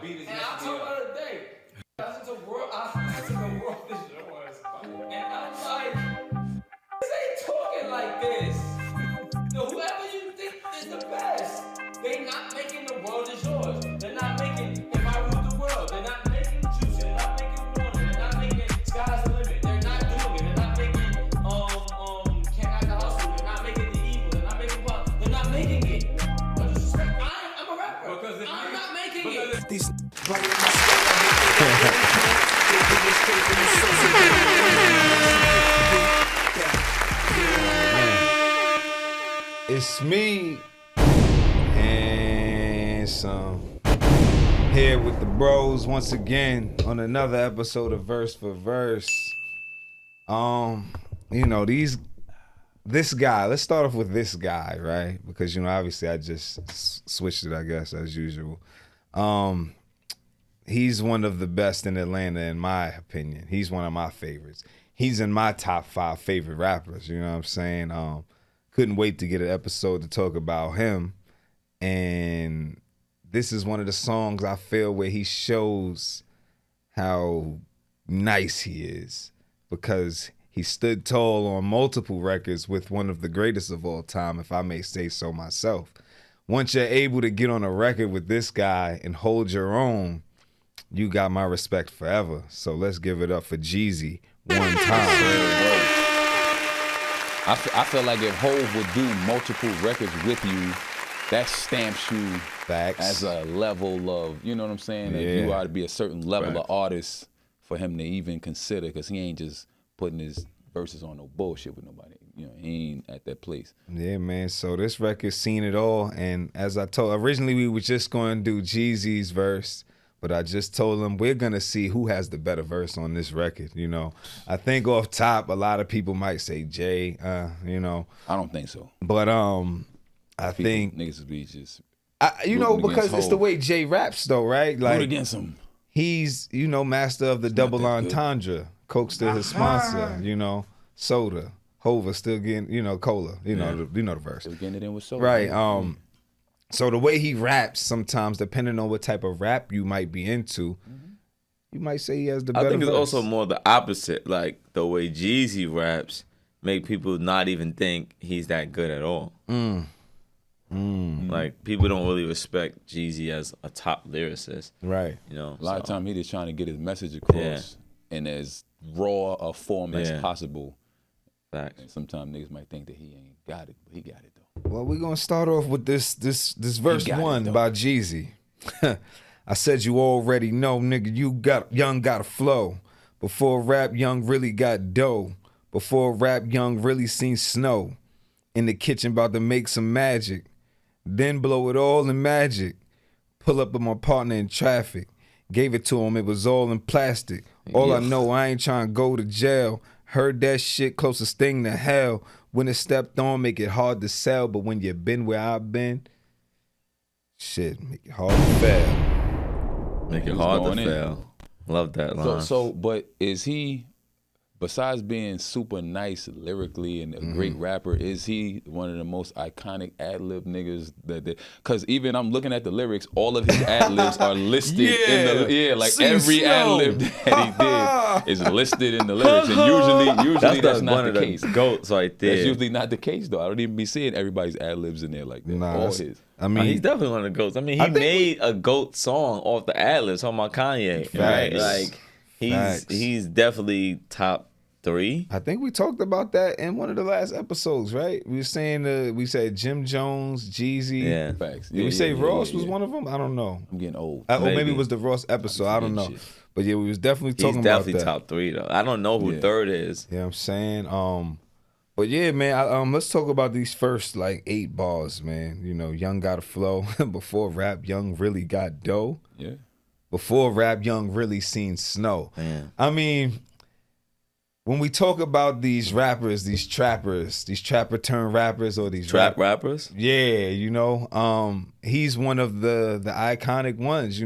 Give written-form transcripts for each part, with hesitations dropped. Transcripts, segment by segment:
beat is And I told her the other day, I said the world is yours. And I'm like, this ain't talking like this. So whoever you think is the best, they not making the world is yours. They're not making If I Rule the World. They're not making Juicy. They're not making Warner. They're not making Sky's the Limit. They're not doing it. They're not making Can't Act the Hustle. They're not making The Evil. They're not making Pop. They're not making it. But disrespect, I'm a rapper. I'm not making it. These It's me and some here with the bros once again on another episode of Verse for Verse. This guy, let's start off with this guy, right? Because, obviously I just switched it, I guess, as usual. He's one of the best in Atlanta, in my opinion. He's one of my favorites. He's in my top 5 favorite rappers, you know what I'm saying? Couldn't wait to get an episode to talk about him. And this is one of the songs I feel where he shows how nice he is, because he stood tall on multiple records with one of the greatest of all time, if I may say so myself. Once you're able to get on a record with this guy and hold your own, you got my respect forever. So let's give it up for Jeezy one time. I feel like if Hov would do multiple records with you, that stamps you Facts. as a level of, you know what I'm saying? That Yeah. you ought to be a certain level Facts. of artist for him to even consider, because he ain't just putting his verses on no bullshit with nobody. He ain't at that place. Yeah, man. So this record seen it all. And as I told, originally we were just going to do Jeezy's verse, but I just told him we're going to see who has the better verse on this record, I think off top, a lot of people might say Jay, I don't think so. But I think, Niggas would be just because it's the Hov. way Jay raps though, right? root against him. He's, master of the double that good. entendre. Coke still his sponsor, soda. Hova still getting, cola, you know the verse. Still getting it in with soul. Right. So the way he raps, sometimes depending on what type of rap you might be into, you might say he has the better I think it's verse. also more the opposite. Like the way Jeezy raps make people not even think he's that good at all. Like people don't really respect Jeezy as a top lyricist. Right. A lot of time he just trying to get his message across in as raw a form as possible. Facts. And sometimes niggas might think that he ain't got it, but he got it though. Well, we're gonna start off with this verse got it, 1 though. by Jeezy. I said you already know, nigga, Young got a flow. Before rap, Young really got dough. Before rap, Young really seen snow. In the kitchen about to make some magic. Then blow it all in magic. Pull up with my partner in traffic. Gave it to him, it was all in plastic. All I know, I ain't trying to go to jail. Heard that shit, closest thing to hell. When it stepped on, make it hard to sell. But when you been where I've been, shit, make it hard to fail. Make it was hard to going in. fail. Love that line. But is he, besides being super nice lyrically and a great rapper, is he one of the most iconic ad-lib niggas because even I'm looking at the lyrics, all of his ad-libs are listed in the, like Sing every slow. ad-lib that he did is listed in the lyrics. And usually that's not one the of case. goats right there. That's usually not the case though. I don't even be seeing everybody's ad-libs in there like that. Nah, all that's- his. I mean, He's definitely one of the goats. I mean, he made a goat song off the ad-libs talking about Kanye, right? Facts. Like Facts. he's definitely top 3. I think we talked about that in one of the last episodes, right? We were saying we said Jim Jones, Jeezy. Yeah. Facts. Did we say Ross was one of them? I don't know. I'm getting old. Or maybe Maybe. it was the Ross episode. I don't know. Shit. But yeah, we was definitely He's talking about definitely that. top 3 though. I don't know who Yeah. third is. You know what I'm saying? But yeah, man, let's talk about these first 8 bars, man. Young got a flow. Before rap, Young really got dough. Yeah. Before rap, Young really seen snow. Man. I mean, when we talk about these rappers, these trapper turned rappers or these Trap rappers? yeah, he's one of the iconic ones,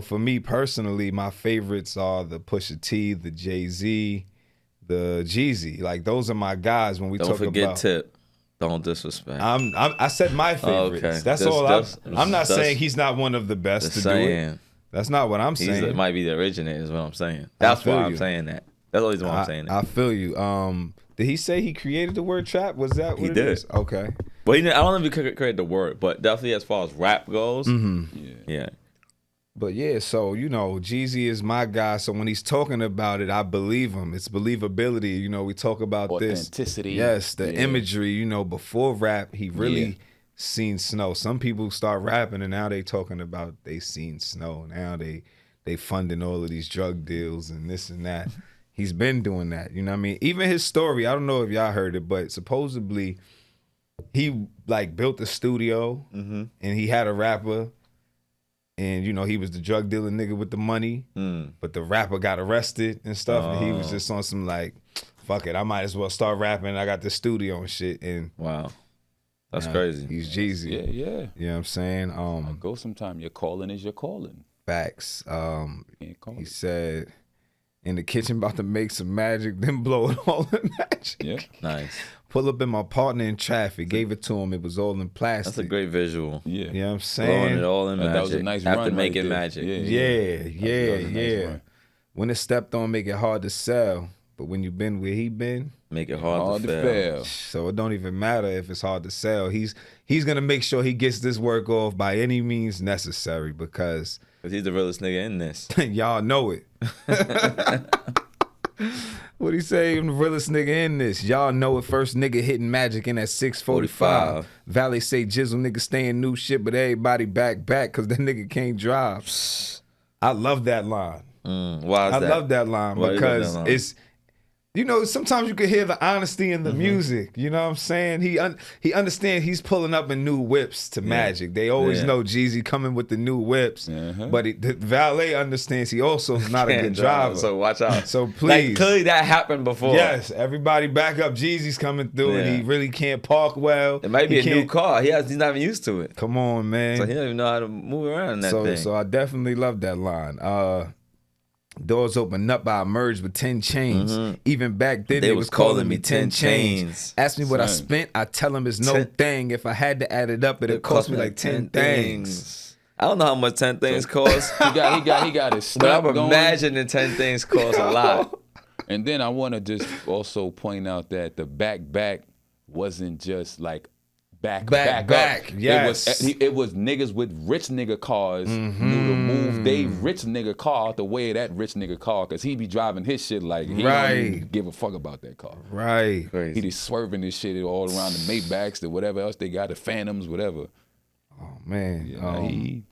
for me personally, my favorites are the Pusha T, the Jay-Z, the Jeezy. Like those are my guys when we Don't talk forget about Tip. Don't disrespect. I said my favorites. Okay. That's Just- all. just- I'm not just- saying he's not one of the best to Just do it. saying. That's not what I'm He saying. might be the originator, is what I'm saying. That's feel why I'm you. saying that. That's the reason why I'm saying that. I feel you. Did he say he created the word trap? Was that what He it did. is? Okay. Well, I don't know if he could create the word, but definitely as far as rap goes, yeah. But yeah, so Jeezy is my guy. So when he's talking about it, I believe him. It's believability. We talk about Authenticity. this. Yes, the Yeah. imagery. Before rap, he really seen snow. Some people start rapping and now they talking about they seen snow. Now they funding all of these drug deals and this and that. He's been doing that. You know what I mean? Even his story, I don't know if y'all heard it, but supposedly he built a studio and he had a rapper. And he was the drug dealer nigga with the money, but the rapper got arrested and stuff. And he was just on some fuck it, I might as well start rapping. I got the studio and shit. And Wow. That's crazy. he's Jeezy. Yeah. You know what I'm saying? Go sometime. Your calling is your calling. Facts. Can't call He it. said, in the kitchen about to make some magic, then blow it all in magic. Yeah. Nice. Pull up in my partner in traffic, gave it to him. It was all in plastic. That's a great visual. Yeah. You know what I'm Blowing saying? it all in magic. That was a nice After run making right there. magic. Yeah. That was a nice run. When it's stepped on, make it hard to sell. But when you been where he been, Make it hard, Hard to to fail. fail. so it don't even matter if it's hard to sell. He's gonna make sure he gets this work off by any means necessary because Because he's the realest nigga in this. y'all know it. What he say? I'm the realest nigga in this. Y'all know it. First nigga hitting magic in at 6:45. Valley say Jizzle nigga staying new shit, but everybody back because that nigga can't drive. I love that line. Why is I that? love that line Why you love because that line? it's sometimes you can hear the honesty in the music. You know what I'm saying? He understands he's pulling up in new whips to Magic. They always know Jeezy coming with the new whips, but the valet understands he also is not a Can't good drive, driver. So watch out. So please. Clearly that happened before. Yes, everybody back up. Jeezy's coming through and he really can't park well. It might be He a new can't- car. He's not even used to it. Come on, man. So he don't even know how to move around in that thing. So I definitely love that line. Doors open up, I emerged with 10 chains. Even back then, they was calling me 10 chains. Ask me what I spent, I tell them it's no thing. If I had to add it up, it'd cost me like 10 things. I don't know how much 10 things cost, He got his but stuff I'm going. imagining 10 things cost a lot. And then I want to just also point out that the back wasn't just like back up. Yes. It was niggas with rich nigga cars knew to move they rich nigga car the way of that rich nigga car because he be driving his shit like he don't even give a fuck about that car. Right. He Crazy. just swerving this shit all around the Maybachs, the whatever else they got, the Phantoms, whatever. Oh, man. He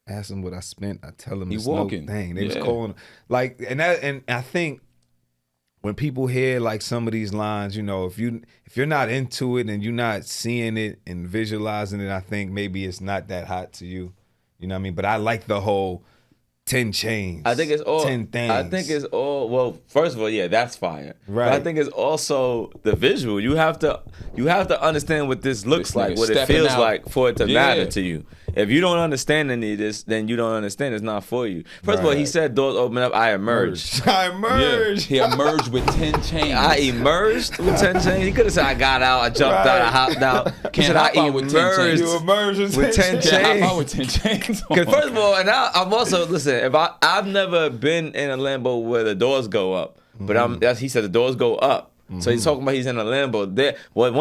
Ask him what I spent, I tell him He it's walking. no thing. They was Yeah. calling and I think when people hear like some of these lines, if you're not into it and you're not seeing it and visualizing it, I think maybe it's not that hot to you. You know what I mean? But I like the whole 10 chains. I think it's all 10 things. I think it's all well, first of all, yeah, that's fire. Right. But I think it's also the visual. You have to understand what this looks This like, nigga what it stepping feels out. like for it to Yeah. matter to you. If you don't understand any of this, then you don't understand. It's not for you. First of all, he said doors open up, I emerged. I emerged. He emerged with 10 chains. I emerged with 10 chains. He could have said I got out, I jumped out, I hopped out. He Can't said hop I out with 10 chains. emerged You emerged with 10 Can't hop chains. out with 10 chains. Because first of all, and I'm also listen. If I've never been in a Lambo where the doors go up, but he said the doors go up. So he's talking about he's in a Lambo.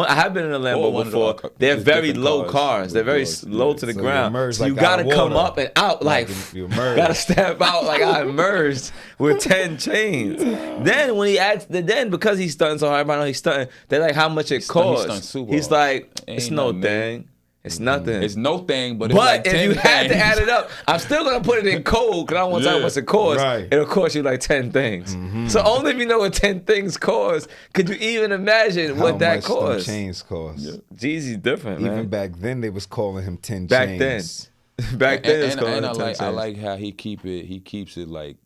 I have been in a Lambo one of before. the- They're there's very different low cars cars. They're with very doors. low to the So you ground. emerge So like you gotta out of come water. up and out like you emerge. gotta step out like I emerged with 10 chains. Then when he asked, then because he's stunting so hard, everybody know he's stunting. They're like, how much it stunting costs? super He's hard. like, Ain't it's no nothing, man. thing. It's nothing. It's no thing, but it's But like if 10 you had to things. add it up, I'm still gonna put it in code because I don't want to tell you how much it costs. Right. It'll cost you like 10 things. So only if you know what 10 things cost, could you even imagine How what that much them costs? chains cost. Jeezy's different, Even man. back then, they was calling him 10 Back chains. Back then, it's and called I 10 like chains. how he keeps it like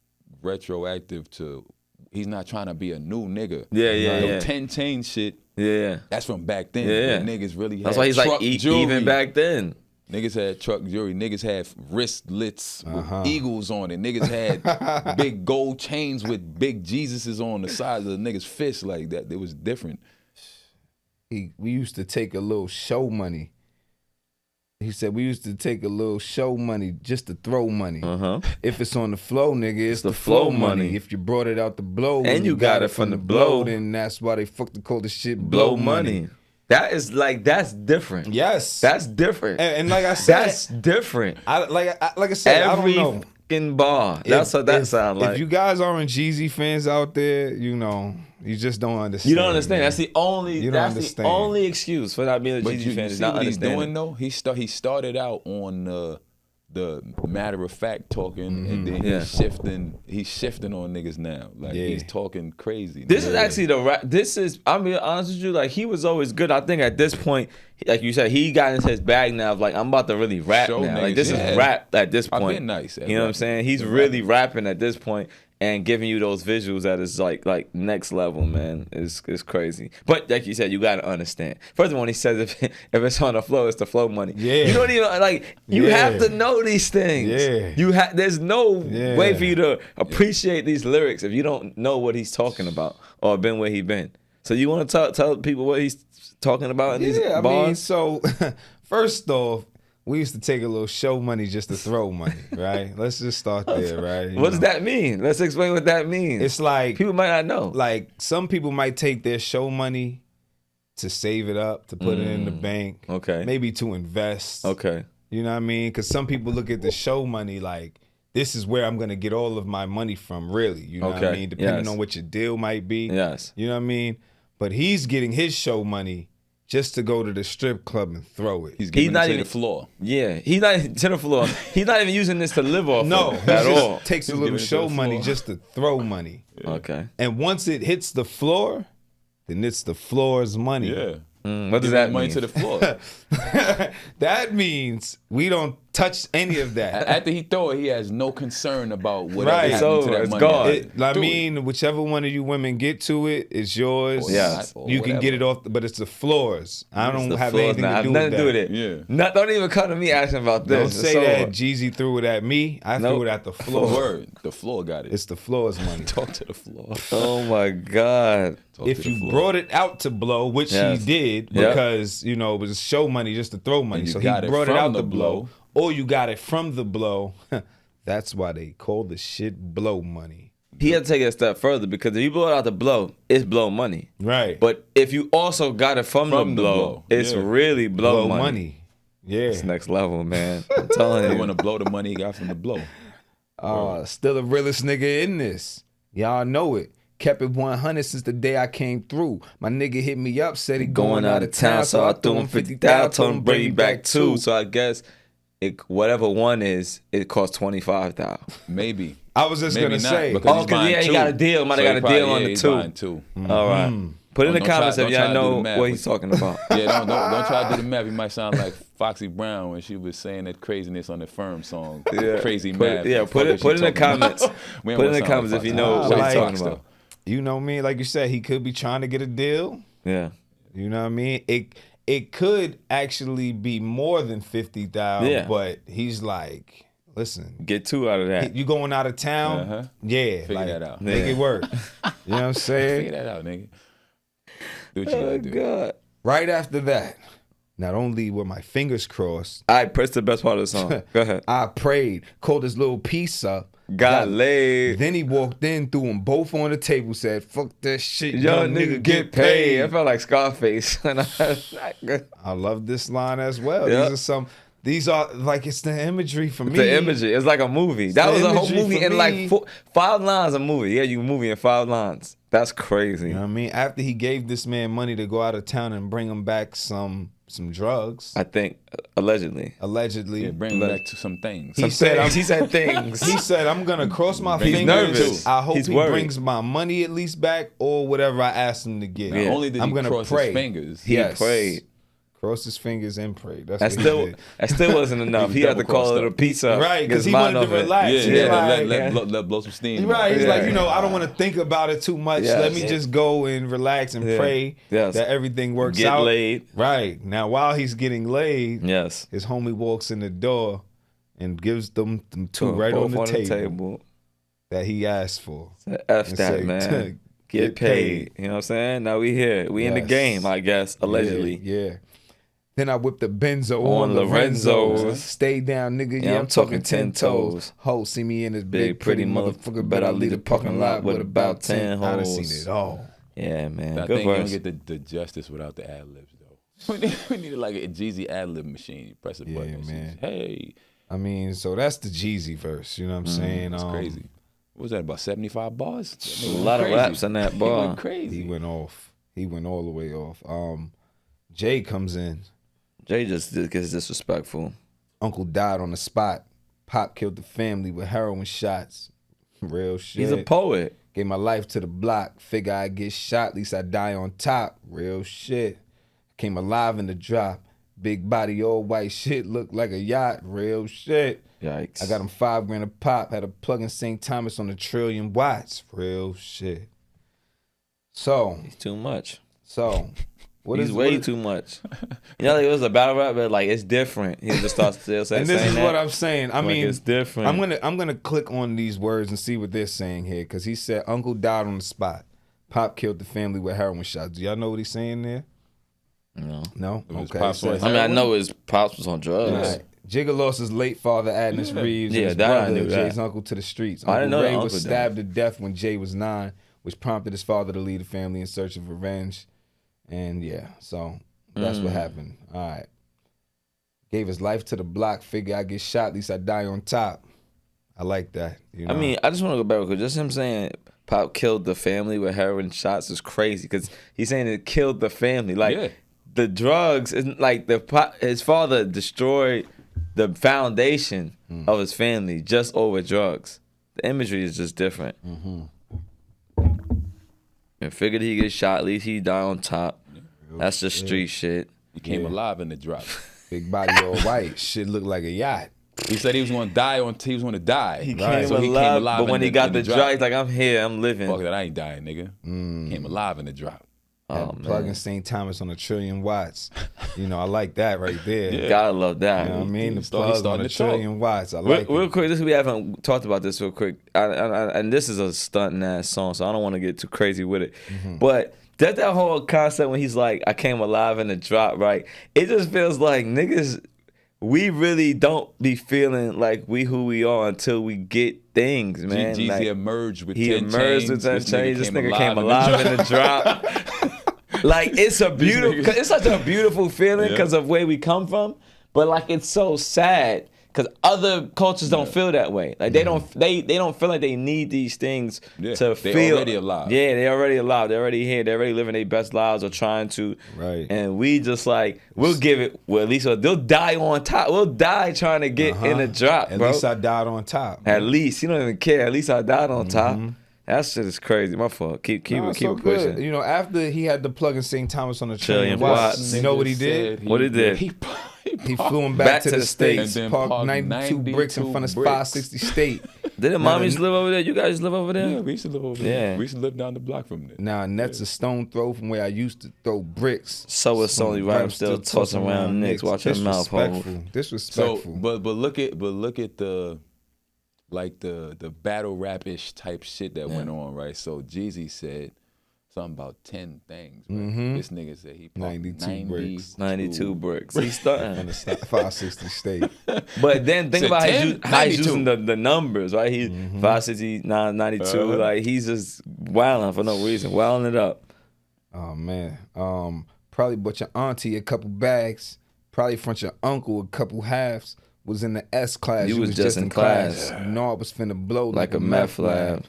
retroactive to. He's not trying to be a new nigga. Yeah. The 10 chain shit. Yeah. That's from back then. Yeah. When niggas really had That's why he's like truck jewelry. even back then. Niggas had truck jewelry. Niggas had wristlets with eagles on it. Niggas had big gold chains with big Jesuses on the sides of the niggas' fists like that. It was different. we used to take a little show money. He said we used to take a little show money just to throw money. If it's on the flow, nigga, it's the flow money. If you brought it out the blow And you got it from the blow, then that's why they fuck the coldest shit. Blow money. That is like, that's different. Yes, That's different. and like I said, That's different. like I said, Every I don't know. fucking bar. That's what that sounds like. If you guys aren't Jeezy fans out there, you know, you just don't understand. You don't understand. man. That's the only. You don't That's understand. the only excuse for not being a But Jeezy you fan. Is see not what he's understanding. doing though? He started out on the matter of fact talking, and then Yeah. he's shifting on niggas now. Like Yeah. he's talking crazy. This is actually the rap. This is. I'm being honest with you. Like, he was always good. I think at this point, like you said, he got into his bag now. Of like, I'm about to really rap Show now. niggas, Like, this yeah. is rap at this I've point. been nice at You know what I'm rapping. saying? He's really rapping at this point and giving you those visuals that is like next level, man. It's crazy. But like you said, you gotta understand. First of all, when he says if it's on the flow, it's the flow money. Yeah. You don't even like. You Yeah. have to know these things. Yeah. There's no Yeah. way for you to appreciate these lyrics if you don't know what he's talking about or been where he been. So you want to tell people what he's talking about in these Yeah, I bars? mean, so first off, we used to take a little show money just to throw money, right? Let's just start there, right? What does that mean? Let's explain what that means. It's like People might not know. like some people might take their show money to save it up, to put it in the bank, Okay. maybe to invest. Okay. You know what I mean? Because some people look at the show money like, this is where I'm gonna get all of my money from, really. You know what I Okay, mean? Depending yes. on what your deal might be. Yes. You know what I mean? But he's getting his show money just to go to the strip club and throw it. He's giving not it to even- the floor. Yeah. He's not to the floor. He's not even using this to live off No, of he at just all. takes a He's little giving it to show the money floor. just to throw money. Okay. And once it hits the floor, then it's the floor's money. Yeah. What does Giving that money mean? to the floor. That means we don't touch any of that. After he throw it, he has no concern about whatever Right. happened It's to over. that It's money. gone. I Do it. mean, whichever one of you women get to it, it's yours. Or Yes. not, or You can get it whatever. off, but it's the floors. I It's don't the have floors anything now. to I have do nothing with to do that. with it. Yeah. Don't even come to me asking about Don't this. say It's that over. Jeezy threw it at me. I Nope. threw it at the floor. Word. The floor got it. It's the floor's money. Talk to the floor. Oh my God. Talk If to the you floor. brought it out to blow, which Yes. he did, Yep. because you know it was show money just to throw money, And you so he got it brought it from out the to blow, or you got it from the blow. That's why they call the shit blow money. He had to take it a step further because if you blow it out the blow, it's blow money. Right. But if you also got it from the From the blow, blow, it's yeah. really blow, blow money. money. Yeah. It's next level, man. I'm telling They you. want to blow the money he got from the blow. Still the realest nigga in this. Y'all know it. Kept it 100 since the day I came through. My nigga hit me up, said he Going out of town, so I threw him 50,000, told him bring me back two. So I guess whatever one is, it costs 25,000. Maybe. I was just Maybe gonna not, say. because Oh, he's 'cause, buying yeah, he two. got a deal. Might have got a probably, deal on the he's two. buying two. All right. Put in the Don't try- comments if don't try y'all to do know the math what with- he's talking about. Yeah, don't try to do the math. You might sound like Foxy Brown when she was saying that craziness on the Firm song. Crazy math. Put it in the comments. We don't Put in wanna the sound comments like if you Foxy know Brown. what Like- he's talking about. You know me, like you said, he could be trying to get a deal. Yeah. You know what I mean? It could actually be more than 50,000, Yeah. but he's like, listen, Get two out of that. you going out of town? Uh-huh. Yeah, Figure that out. Make Yeah. it work. You know what I'm Figure saying? that out, nigga. Do what you Oh gotta do. God. Right after that, not only were my fingers crossed, All right, press the best part of the song. Go ahead. I prayed, called his little piece up. Got laid. Then he walked in, threw them both on the table, said, "Fuck that shit, Young nigga get paid. I felt like Scarface. I love this line as well. Yeah. These are like it's the imagery for me. The imagery. It's like a movie. That the was a whole imagery movie for in like me. 5 lines of movie. Yeah, you can movie in 5 lines. That's crazy. You know what I mean? After he gave this man money to go out of town and bring him back some drugs, I think allegedly. allegedly. Yeah, bring him back to some things. He said, he said things. He said, "I'm gonna cross my He's fingers. nervous. I hope He's he worried. brings my money at least back, or whatever I asked him to get. Not only did I'm he gonna cross pray. his fingers, He Yes. prayed. Cross his fingers and pray. That's That what he still did. that still wasn't enough. He He had to call double-crossed it a up. pizza. Right, Get because his he mind wanted to off it. relax. yeah, He's yeah, like, let blow some steam. right. He's like, Yeah. I don't want to think about it too much. Yes. Let me just go and relax and Yeah. pray Yes. that everything works Get out. laid. Right. Now, while he's getting laid, Yes. his homie walks in the door and gives them two right Both on the table, that he asked for. F And that, say, man. get paid. You know what I'm saying? Now we here. We in the Yes. game, I guess, allegedly. Yeah. Then I whipped the Benzo On on Lorenzo's. Lorenzo's. Stay down, nigga. Yeah, Yeah, I'm I'm talking talking 10 toes. Ho, see me in this big pretty motherfucker. Bet I leave the parking lot with about 10 hoes. I done seen it all. Yeah, man. I Good think you verse. don't get the justice without the ad libs though. We needed like a Jeezy ad lib machine. You press a Yeah, button. man. Hey, I mean, so that's the Jeezy verse. You know what I'm saying? that's crazy. What was that, about 75 bars? That A nigga went lot of crazy. raps in that He bar. went crazy. He went off. He went all the way off. Jay comes in. Jay just gets disrespectful. Uncle died on the spot. Pop killed the family with heroin shots. Real shit. He's a poet. Gave my life to the block. Figure I get shot, at least I die on top. Real shit. Came alive in the drop. Big body, all white shit, looked like a yacht. Real shit. Yikes. I got him $5 grand a pop. Had a plug in St. Thomas on 1,000,000,000 watts. Real shit. So, He's too much. what He's is way what- too much. You know, like, it was a battle rap, but like it's different. He just starts still saying. And this is that. what I'm saying. I Like, mean, it's different. I'm gonna click on these words and see what they're saying here, because he said Uncle died on the spot. Pop killed the family with heroin shots. Do y'all know what he's saying there? No. No. It was Okay. Pop's So- on I mean, I know his pops was on drugs. Right. Jigga lost his late father, Adnis Reeves, Yeah, and his that I brother, knew that. Jay's uncle, to the streets. I didn't know that Ray uncle was stabbed to death when Jay was 9, which prompted his father to leave the family in search of revenge. And yeah, so that's what happened. All right. Gave his life to the block. Figure I get shot, at least I die on top. I like that. You know? I mean, I just want to go back because just him saying Pop killed the family with heroin shots is crazy because he's saying it killed the family. Like Yeah. the drugs, is like his father destroyed the foundation of his family just over drugs. The imagery is just different. And figured he get shot, at least he die on top. That's just street shit. He came alive in the drop. big body, all white. Shit looked like a yacht. He said he was going to die he was going to die. He Right. came So alive, but in when he got in the drop. drugs, like I'm here, I'm living. Fuck that, I ain't dying, nigga. Came alive in the drop. Oh Plug in man, St. Thomas on 1,000,000,000 watts. You know, I like that right there. gotta love that. You know what I mean? The He's starting plug on to talk. 1,000,000,000 watts. I Real, like real it. quick, we haven't talked about this real quick, and this is a stunting ass song, so I don't want to get too crazy with it. But that whole concept when he's like, "I came alive in the drop," right? It just feels like niggas, we really don't be feeling like we who we are until we get things, man. Jeezy Like, emerged with he 10 emerged with chains. 10 chains. This nigga came alive in the drop. Like it's a beautiful, niggas- it's such a beautiful feeling Yeah. because of where we come from. But like it's so sad because other cultures don't feel that way. Like they don't feel like they need these things Yeah, to they feel. already alive. Yeah, they already alive. They're already here. They're already living their best lives or trying to. Right. And we just like we'll give it. Well, at least they'll die on top. We'll die trying to get in the drop, At bro. least I died on top. At least you don't even care. At least I died on top. That shit is crazy. My fault. Keep Nah, it so pushing. good. You know, after he had the plug in St. Thomas on 1,000,000,000 Trillion watts, watts. you know what he did? What he did? He flew him back to the States, And then parked parked 92 bricks in front of 92 560 State. Didn't Now mommies the- live over there? You guys live over there? Yeah, we used to live over Yeah. there. We used to live down the block from there. Now, Net's a stone throw from where I used to throw bricks. So it's only right. I'm still tossing around nicks. Watch your mouth, ho. Disrespectful. So, Disrespectful. but look at the like the battle rap-ish type shit that went on, right? So Jeezy said something about 10 things. Right? This nigga said he parked 92 bricks. 92 bricks. He's starting. in the 560 State. But then think Said about 10, how he's 92. using the numbers, right? He's 569, 92. Like he's just wilding for no reason, wilding it up. Oh man. Probably bought your auntie a couple bags. Probably front your uncle a couple halves. Was in the S class. You was just in class. You know I was finna blow Like a meth lab.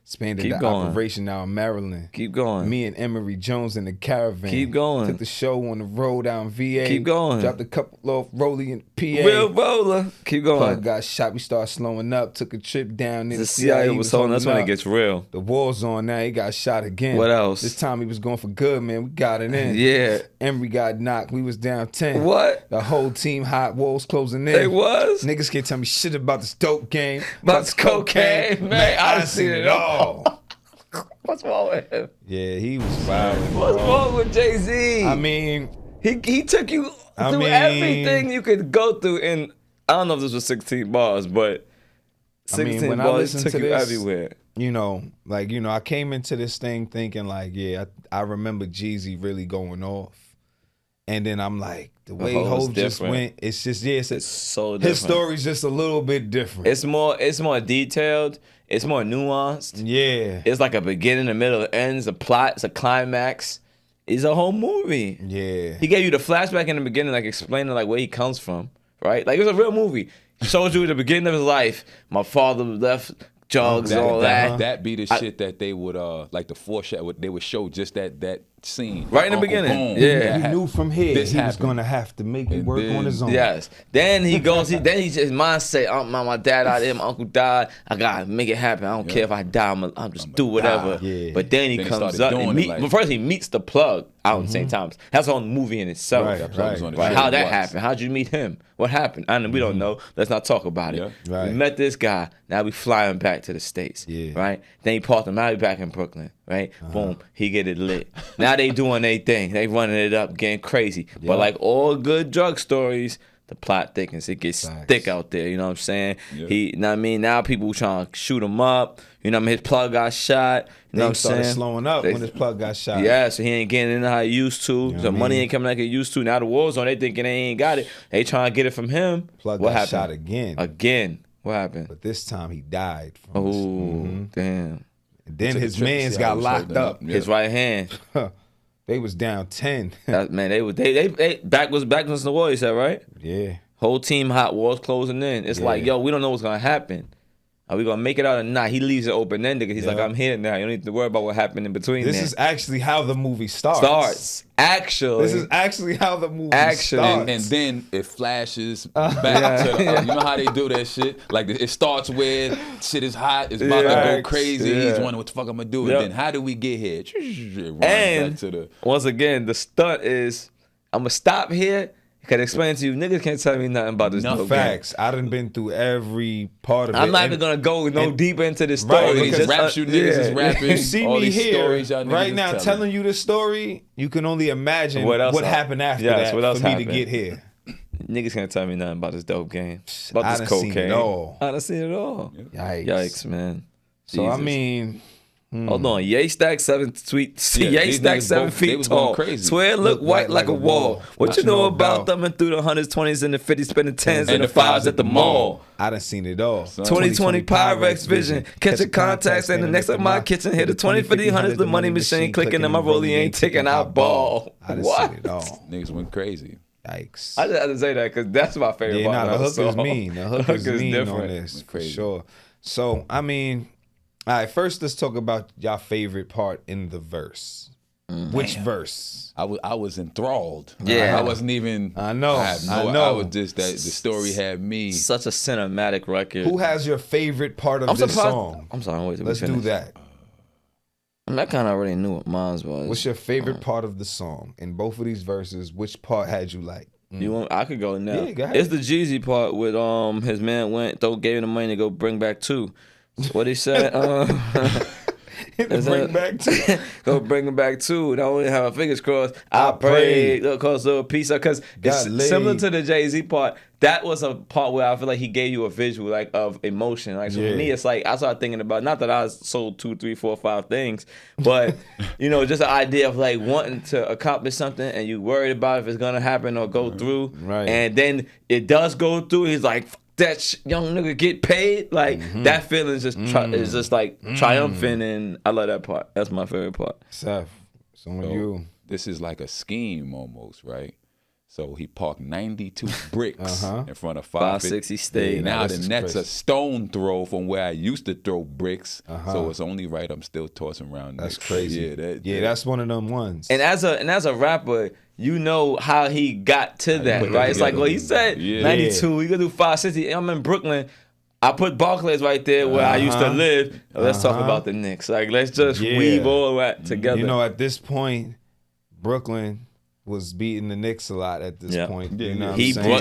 Expanded Keep the going. operation out in Maryland. Keep going. Me and Emery Jones in the caravan. Keep going. Took the show on the road out in VA. Keep going. Dropped a couple off Rolly in PA. Real bowler. Keep Plug going. got shot. We started slowing up. Took a trip down there. The CIA was holding. That's when it gets real. The war's on now. He got shot again. What else? This time he was going for good, man. We got it in. Yeah. Emery got knocked. We was down 10. What? The whole team hot. Walls closing in. It was? Niggas can't tell me shit about this dope game. About this cocaine. Man, I done seen it all. What's wrong with him? Yeah, he was wild. What's wrong with Jay-Z? I mean, He took you I through mean- everything you could go through, and I don't know if this was 16 bars, but 16 when I bars listen took to you this, everywhere. I came into this thing thinking like, yeah, I remember Jeezy really going off. And then I'm like, the way Hov just went, it's just, it's so different. His story's just a little bit different. It's more detailed. It's more nuanced. Yeah. It's like a beginning, a middle, an end, it's a plot, it's a climax. It's a whole movie. Yeah. He gave you the flashback in the beginning, like explaining like where he comes from, right? Like it was a real movie. He showed you the beginning of his life. My father left drugs and all that. That be the shit that they would like the foreshadow. They would show just that scene right in the beginning. Yeah, he knew from here this he happened. was gonna have to make it work on his own. Yes. Then he goes. Then he just mindset. My dad out there. My uncle died. I gotta make it happen. I don't care if I die. I'll just do whatever. Yeah. But then he comes up and but first he meets the plug out in St. Thomas. That's a whole movie in itself. Right. How that happened? How'd you meet him? What happened? We don't know. Let's not talk about it. Yeah. Right. We met this guy. Now we flying back to the States. Yeah. Right. Then he parked him out back in Brooklyn. Right. Boom. He get it lit. Now they doing their thing. They running it up, getting crazy. But like all good drug stories, the plot thickens. It gets thick out there. You know what I'm saying? Yeah. You know what I mean? Now people trying to shoot him up. You know what I mean? His plug got shot. You know what I'm started saying? slowing up when his plug got shot. Yeah, so he ain't getting in how he used to. You know So what I money mean? ain't coming like it used to. Now the war's on. They thinking they ain't got it. They trying to get it from him. Plug what got happened? shot again. Again. What happened? But this time he died. Oh, damn. And then Took a his trip to mans see how got he was locked holding up. up. Yeah. His right hand. They was down 10. Man, they back was the war, you said, right? Yeah. Whole team hot, walls closing in. It's like, yo, we don't know what's gonna happen. Are we gonna make it out or not? He leaves it open ended because he's like, I'm here now. You don't need to worry about what happened in between. This is actually how the movie starts. Actually. This is actually how the movie starts. And then it flashes back to the, you know how they do that shit? Like it starts with shit is hot, it's about to go crazy. He's wondering what the fuck I'm gonna do. And then how do we get here? And back to the, once again, the stunt is I'm gonna stop here. Can explain to you, niggas can't tell me nothing about this. No facts. I done been through every part of it. I'm not even gonna go deeper into this story. Right, because rap you niggas is rapping. You see all me these here stories y'all niggas right is now telling you the story. You can only imagine what happened after that what else for me happened? to get here. Niggas can't tell me nothing about this dope game. About I this done cocaine. seen it all. I done seen it all. Yikes, man. So I Jesus. mean, Hold on, Ye stack 7 feet. Ye these stack niggas 7 both- they feet was going tall. crazy. Swear look white like a wall. What you know about thumbing through the hundreds, 20s, and the 50s, spending 10s and the 5s at the mall? I done seen it all. 2020 Pyrex vision, catching contacts in the next of my kitchen. Hit the 20, 50, 100s, the money machine clicking, and my rollie ain't ticking. I ball. I done What? seen it all. niggas went crazy. Yikes. I just had to say that because that's my favorite Yeah, part. nah, of the hook is song. mean. The hook is mean on different. this, for Crazy. sure. So, I mean, all right, first let's talk about y'all favorite part in the verse. Which verse? I was enthralled. Yeah. I wasn't even. I know, I know. was just that the story had me. Such a cinematic record. Who has your favorite part of I'm this surprised. song? I'm sorry, wait till we Let's do finish. that. I kind of already knew what mine was. What's your favorite part of the song? In both of these verses, which part had you like? You want? I could go now. Yeah, go ahead. It's the Jeezy part with his man gave him the money to go bring back 2. What he said? Bring back to Go bring him back 2. Don't only have my fingers crossed. I pray. Cause a piece of because it's God laid. similar to the Jay-Z part. That was a part where I feel like he gave you a visual like of emotion. Like so for me, it's like I started thinking about not that I sold 2, 3, 4, 5 things, but you know, just the idea of like wanting to accomplish something and you worried about if it's gonna happen or go through. Right. And then it does go through. He's like, that young nigga get paid. Like that feeling is just is just like triumphant, and I love that part. That's my favorite part. Seth. So when So, you this is like a scheme almost, right? So he parked 92 bricks in front of 560 stayed. Yeah, now this the is net's a crazy. stone throw from where I used to throw bricks. So it's only right I'm still tossing around. That's nicks. crazy. Yeah, That's one of them ones. And as a rapper, you know how he got to that, put that right? It's like, together. well, he said Yeah. 92. He gonna do 560. I'm in Brooklyn. I put Barclays right there where I used to live. Let's talk about the Knicks. Like, let's just weave all that together. You know, at this point, Brooklyn was beating the Knicks a lot at this point. You know what he I'm saying? brought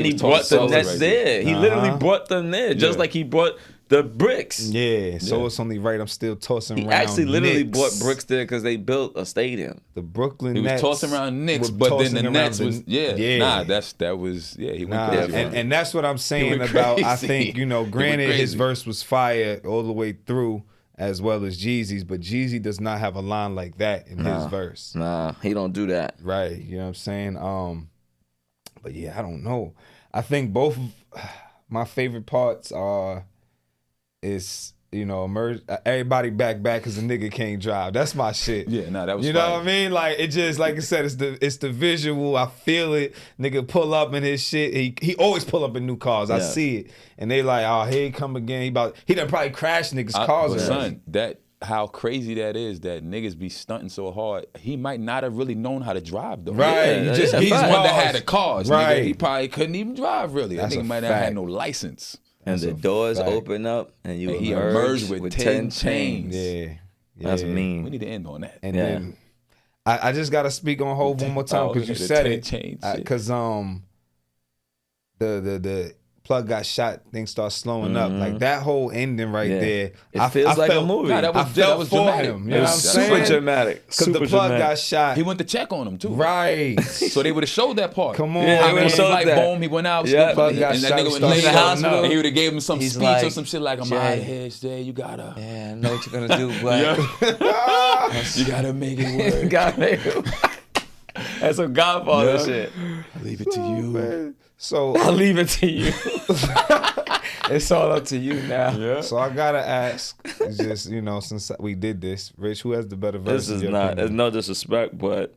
he brought the Nets right there. He literally brought them there, just like he brought the bricks. Yeah, so it's only right I'm still tossing He around actually literally Knicks. bought bricks there because they built a stadium. The Brooklyn He was Nets tossing around Knicks, were but then tossing the around Nets the- was that was he went Nah, crazy. and that's what I'm saying went about. I crazy. think He granted went his crazy. verse was fire all the way through, as well as Jeezy's, but Jeezy does not have a line like that in his verse. Nah, he don't do that. Right, you know what I'm saying? But yeah, I don't know. I think both of my favorite parts is everybody back because a nigga can't drive. That's my shit. Yeah, nah, that was You know fire. what I mean? Like it just like I said, it's the visual. I feel it. Nigga pull up in his shit. He always pull up in new cars. I see it, and they like, oh, here he come again. He done probably crashed niggas' cars. But already. son, how crazy that is that niggas be stunting so hard. He might not have really known how to drive though. Right, Yeah, just yeah, He's fact. one that had the cars. Right. Nigga. He probably couldn't even drive really. That's That a nigga might not have fact. had no license. And That's the a doors fact. open up, and you And he emerge emerged with with 10 10 chains. Yeah, That's yeah. mean. We need to end on that. And Yeah. then I just gotta speak on Hov one more time Oh, because you the said 10 it. chain shit. Because the plug got shot, things start slowing up. Like that whole ending right Yeah. there. It feels like a felt, movie. Nah, that was- I felt that was for dramatic. him. You It know was what I'm super saying? dramatic. Because the Super plug dramatic. got shot. He went to check on him too. Right. So they would have showed that part. Come on, Yeah, they How would've many showed like that. boom, he went out, Yeah. Plug got and that shot, nigga was started laid slowing out, up. and he would have gave him some He's speech or like, some shit like, I'm Jay. out of here today, you gotta Yeah, I know what you're gonna do, but you gotta make it work. God, that's some Godfather Yeah. shit. I leave it to you. Man. So I'll leave it to you. It's all up to you now. Yeah. So I gotta ask, it's just since we did this, Rich, who has the better verse? This is in your not. opinion? There's no disrespect, but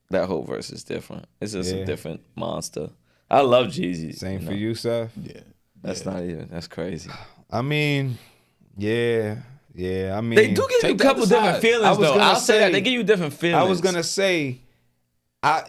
that whole verse is different. It's just Yeah. a different monster. I love Jeezy. Same for you, Seth. Yeah. That's not even. That's crazy. I mean, yeah. I mean, They do give you Take a the couple other different side. feelings I was though. gonna I'll say that say- they give you different feelings. I was gonna say, I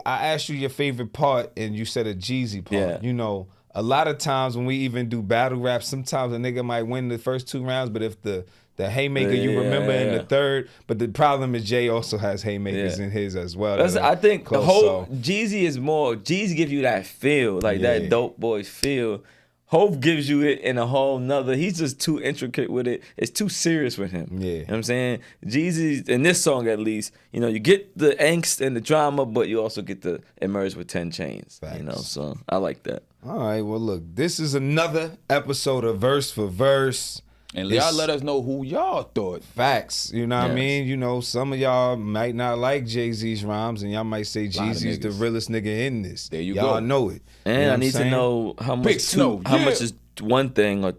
asked you your favorite part, and you said a Jeezy part. Yeah. A lot of times when we even do battle rap, sometimes a nigga might win the first 2 rounds, but if the haymaker you remember in the third, but the problem is Jay also has haymakers in his as well. I think the close, whole so- Jeezy is more. Jeezy give you that feel, like Yeah. that dope boy feel. Hov gives you it in a whole nother. He's just too intricate with it. It's too serious with him. Yeah. You know what I'm saying? Jeezy, in this song at least, you get the angst and the drama, but you also get to emerge with 10 chains. Facts. So I like that. All right, well, look, this is another episode of Verse for Verse. And y'all let us know who y'all thought. Facts, you know what I Yes. mean? Some of y'all might not like Jay-Z's rhymes, and y'all might say Lot of Jeezy's the niggas. realest nigga in this. There you y'all go. know it. And You know what I I'm need to saying? know how Big much Snow, how yeah. much is one thing, or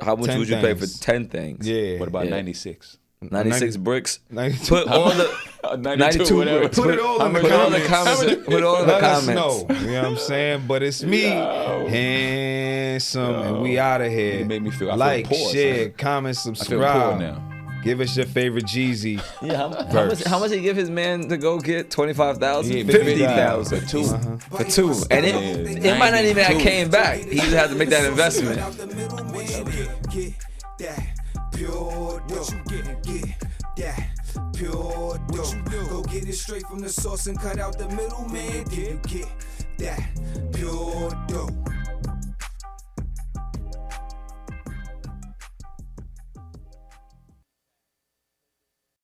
how much 10 would you pay for things. 10 things? Yeah. What about Yeah. 96? 96 bricks. 92. Put all the 92 whatever. bricks. Put it all in the Put all the comments. comments. Put all in the Let us comments. know. You know what I'm saying? But it's me, handsome, and we out of here. You made me feel- I feel like, poor, share, son. comment, I feel subscribe. poor now. Give us your favorite Jeezy. Yeah, Verse. how much he give his man to go get? 25,000, He 50,000 for two. for 2, and it might not even have came back. He just had to make that investment. Out the middleman, get that pure dope. Get that pure dope. Go get it straight from the source and cut out the middleman. Then you get that pure dope.